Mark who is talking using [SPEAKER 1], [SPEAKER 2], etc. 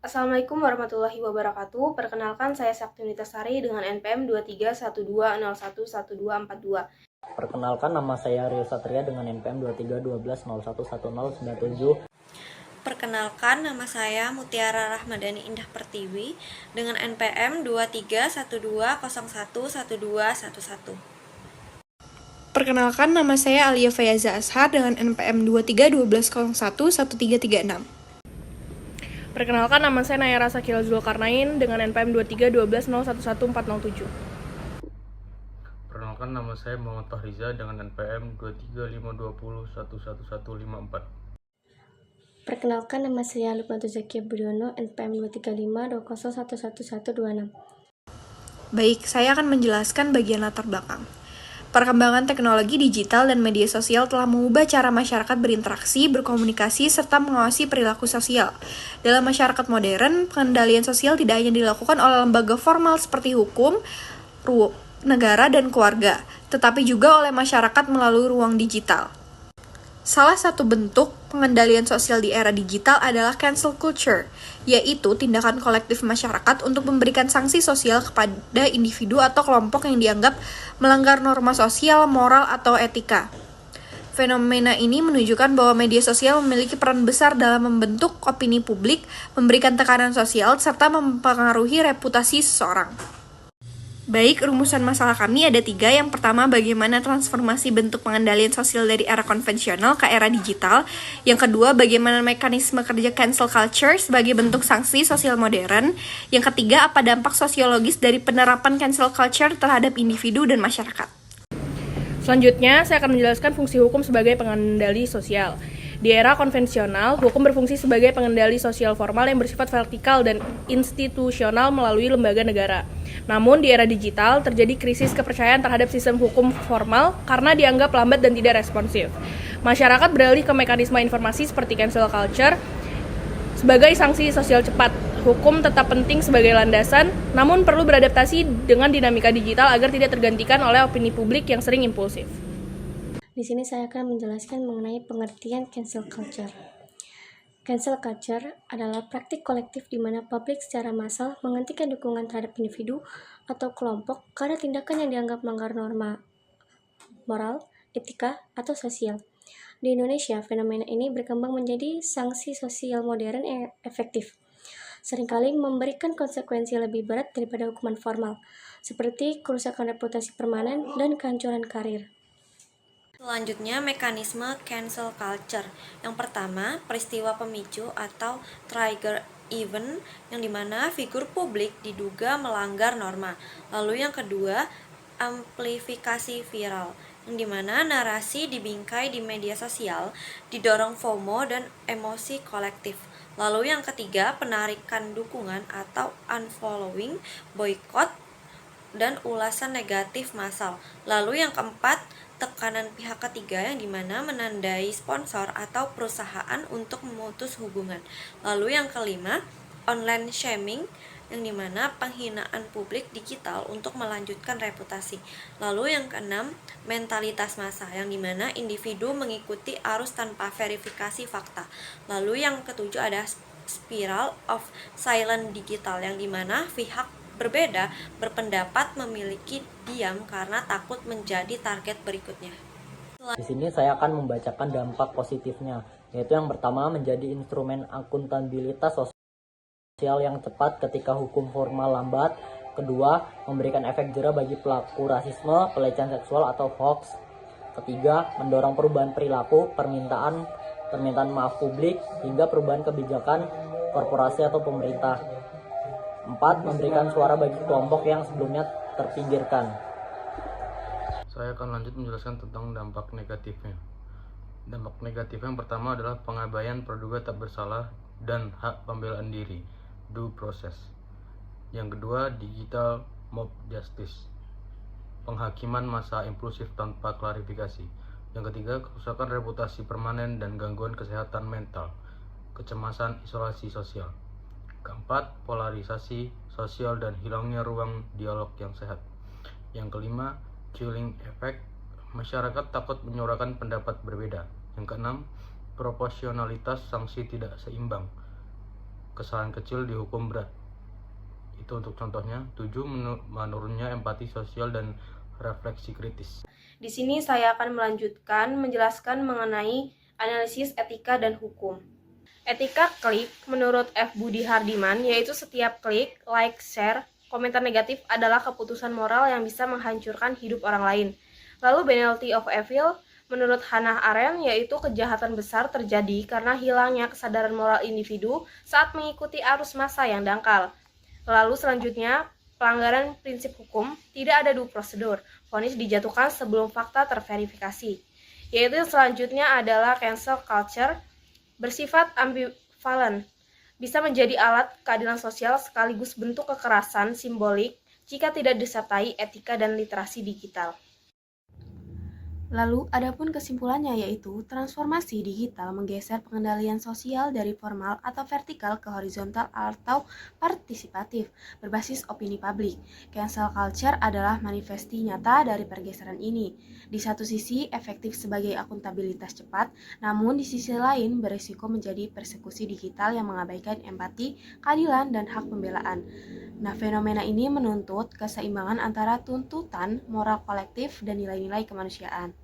[SPEAKER 1] Assalamualaikum warahmatullahi wabarakatuh. Perkenalkan saya Sakti Sari dengan NPM 2312011242.
[SPEAKER 2] Perkenalkan, nama saya Rio Satria dengan NPM 2312011097.
[SPEAKER 3] Perkenalkan, nama saya Mutiara Rahmadani Indah Pertiwi dengan NPM 2312011211.
[SPEAKER 4] Perkenalkan, nama saya Alia Fayaza Ashar dengan NPM 2312011336.
[SPEAKER 5] Perkenalkan, nama saya Nayara Sakila Zulkarnain dengan NPM 2312011407.
[SPEAKER 6] Perkenalkan, nama saya Muhammad Fahriza dengan NPM 2352011154.
[SPEAKER 7] Perkenalkan, nama saya Lukmanto Zakia Budiono, NPM 23520111126.
[SPEAKER 4] Baik, saya akan menjelaskan bagian latar belakang. Perkembangan teknologi digital dan media sosial telah mengubah cara masyarakat berinteraksi, berkomunikasi, serta mengawasi perilaku sosial. Dalam masyarakat modern, pengendalian sosial tidak hanya dilakukan oleh lembaga formal seperti hukum, negara, dan keluarga, tetapi juga oleh masyarakat melalui ruang digital. Salah satu bentuk pengendalian sosial di era digital adalah cancel culture, yaitu tindakan kolektif masyarakat untuk memberikan sanksi sosial kepada individu atau kelompok yang dianggap melanggar norma sosial, moral, atau etika. Fenomena ini menunjukkan bahwa media sosial memiliki peran besar dalam membentuk opini publik, memberikan tekanan sosial, serta mempengaruhi reputasi seseorang. Baik, rumusan masalah kami ada 3. Yang pertama, bagaimana transformasi bentuk pengendalian sosial dari era konvensional ke era digital. Yang kedua, bagaimana mekanisme kerja cancel culture sebagai bentuk sanksi sosial modern. Yang ketiga, apa dampak sosiologis dari penerapan cancel culture terhadap individu dan masyarakat.
[SPEAKER 5] Selanjutnya, saya akan menjelaskan fungsi hukum sebagai pengendali sosial. Di era konvensional, hukum berfungsi sebagai pengendali sosial formal yang bersifat vertikal dan institusional melalui lembaga negara. Namun, di era digital, terjadi krisis kepercayaan terhadap sistem hukum formal karena dianggap lambat dan tidak responsif. Masyarakat beralih ke mekanisme informasi seperti cancel culture sebagai sanksi sosial cepat. Hukum tetap penting sebagai landasan, namun perlu beradaptasi dengan dinamika digital agar tidak tergantikan oleh opini publik yang sering impulsif.
[SPEAKER 7] Di sini saya akan menjelaskan mengenai pengertian cancel culture. Cancel culture adalah praktik kolektif di mana publik secara massal menghentikan dukungan terhadap individu atau kelompok karena tindakan yang dianggap melanggar norma moral, etika, atau sosial. Di Indonesia, fenomena ini berkembang menjadi sanksi sosial modern yang efektif, seringkali memberikan konsekuensi lebih berat daripada hukuman formal, seperti kerusakan reputasi permanen dan kehancuran karir.
[SPEAKER 3] Selanjutnya, mekanisme cancel culture. Yang pertama, peristiwa pemicu atau trigger event yang dimana figur publik diduga melanggar norma. Lalu yang kedua, amplifikasi viral, yang dimana narasi dibingkai di media sosial, didorong FOMO dan emosi kolektif. Lalu yang ketiga, penarikan dukungan atau unfollowing, boykot, dan ulasan negatif massal. Lalu yang keempat, tekanan pihak ketiga yang dimana menandai sponsor atau perusahaan untuk memutus hubungan. Lalu yang kelima, online shaming yang dimana penghinaan publik digital untuk melanjutkan reputasi. Lalu yang keenam, mentalitas massa yang dimana individu mengikuti arus tanpa verifikasi fakta. Lalu yang ketujuh ada spiral of silent digital yang dimana pihak berbeda berpendapat memiliki diam karena takut menjadi target berikutnya.
[SPEAKER 2] Di sini saya akan membacakan dampak positifnya, yaitu yang pertama, menjadi instrumen akuntabilitas sosial yang cepat ketika hukum formal lambat. Kedua, memberikan efek jera bagi pelaku rasisme, pelecehan seksual atau hoax. Ketiga, mendorong perubahan perilaku, permintaan maaf publik, hingga perubahan kebijakan korporasi atau pemerintah. 4. Memberikan suara bagi kelompok yang sebelumnya terpinggirkan.
[SPEAKER 6] Saya akan lanjut menjelaskan tentang dampak negatifnya. Dampak negatif yang pertama adalah pengabaian praduga tak bersalah dan hak pembelaan diri, due process. Yang kedua, digital mob justice, penghakiman massa impulsif tanpa klarifikasi. Yang ketiga, kerusakan reputasi permanen dan gangguan kesehatan mental, kecemasan, isolasi sosial. Keempat, polarisasi sosial dan hilangnya ruang dialog yang sehat. Yang kelima, chilling effect, masyarakat takut menyuarakan pendapat berbeda. Yang keenam, proporsionalitas sanksi tidak seimbang. kesalahan kecil dihukum berat. Itu untuk contohnya. 7. Menurunnya empati sosial dan refleksi kritis.
[SPEAKER 1] Di sini saya akan melanjutkan menjelaskan mengenai analisis etika dan hukum. Etika klik menurut F. Budi Hardiman yaitu setiap klik, like, share, komentar negatif adalah keputusan moral yang bisa menghancurkan hidup orang lain. Lalu penalty of evil menurut Hannah Arendt yaitu kejahatan besar terjadi karena hilangnya kesadaran moral individu saat mengikuti arus massa yang dangkal. Lalu selanjutnya, pelanggaran prinsip hukum, tidak ada due prosedur, vonis dijatuhkan sebelum fakta terverifikasi. Yaitu selanjutnya adalah cancel culture, bersifat ambivalen, bisa menjadi alat keadilan sosial sekaligus bentuk kekerasan simbolik jika tidak disertai etika dan literasi digital. Lalu, adapun kesimpulannya yaitu transformasi digital menggeser pengendalian sosial dari formal atau vertikal ke horizontal atau partisipatif, berbasis opini publik. Cancel culture adalah manifesti nyata dari pergeseran ini. Di satu sisi, efektif sebagai akuntabilitas cepat, namun di sisi lain berisiko menjadi persekusi digital yang mengabaikan empati, keadilan, dan hak pembelaan. Nah, fenomena ini menuntut keseimbangan antara tuntutan moral kolektif dan nilai-nilai kemanusiaan.